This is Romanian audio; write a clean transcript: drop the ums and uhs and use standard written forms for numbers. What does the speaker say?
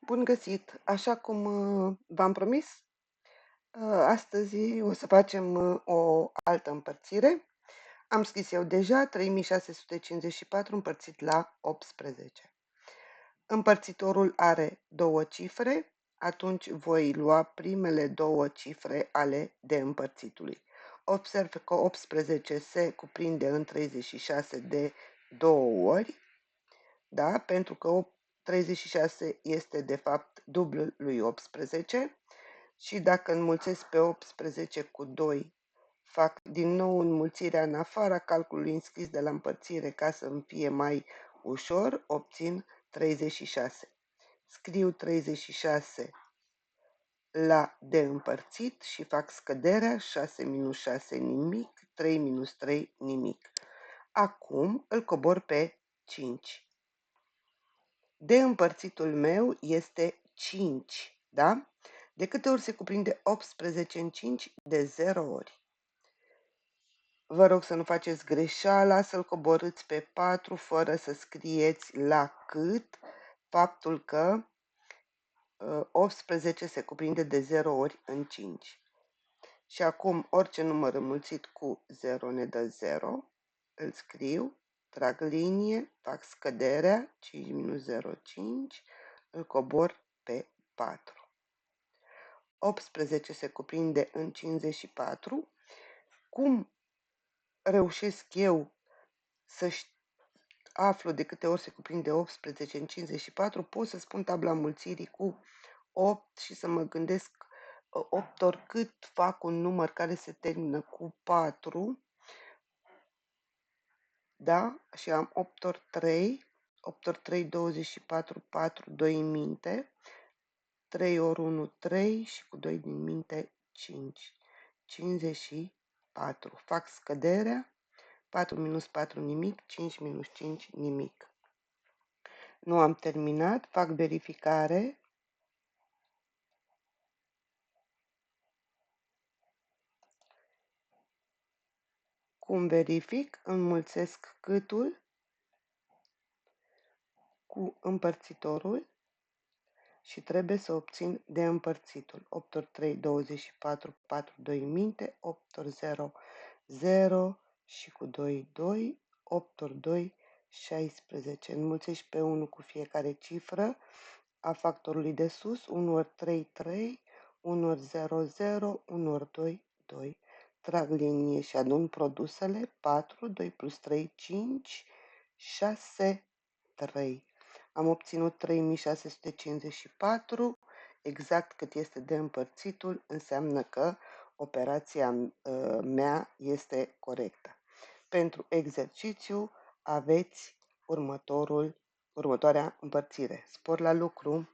Bun găsit! Așa cum v-am promis, astăzi o să facem o altă împărțire. Am scris eu deja 3654 împărțit la 18. Împărțitorul are două cifre, atunci voi lua primele două cifre ale de împărțitului. Observ că 18 se cuprinde în 36 de două ori, da? Pentru că 36 este de fapt dublul lui 18 și dacă înmulțesc pe 18 cu 2, fac din nou înmulțirea în afara calculului înscris de la împărțire ca să îmi fie mai ușor, obțin 36. Scriu 36 la de împărțit și fac scăderea 6 minus 6 nimic, 3 minus 3 nimic. Acum îl cobor pe 5. De împărțitul meu este 5, da? De câte ori se cuprinde 18 în 5? De 0 ori. Vă rog să nu faceți greșeala, să-l coborâți pe 4 fără să scrieți la cât faptul că 18 se cuprinde de 0 ori în 5. Și acum orice număr înmulțit cu 0 ne dă 0, îl scriu, trag linie, fac scăderea, 5 minus 0, 5, îl cobor pe 4. 18 se cuprinde în 54. Cum reușesc eu să aflu de câte ori se cuprinde 18 în 54? Pot să spun tabla mulțirii cu 8 și să mă gândesc 8 ori cât fac un număr care se termină cu 4, da? Și am 8 ori 3, 8 ori 3, 24, 4, 2 în minte, 3 ori 1, 3 și cu 2 din minte, 5. 54. Fac scăderea, 4 minus 4 nimic, 5 minus 5 nimic. Nu am terminat, fac verificare. Cum verific? Înmulțesc câtul cu împărțitorul și trebuie să obțin de împărțitul. 8 ori 3, 24, 4, 2 în minte, 8 ori 0, 0 și cu 2, 2, 8 ori 2, 16. Înmulțești pe 1 cu fiecare cifră a factorului de sus, 1 ori 3, 3, 1 ori 0, 0, 1 ori 2, 2. Trag linie și adun produsele, 4, 2 plus 3, 5, 6, 3. Am obținut 3654, exact cât este de împărțitul, înseamnă că operația mea este corectă. Pentru exercițiu aveți următoarea împărțire. Spor la lucru!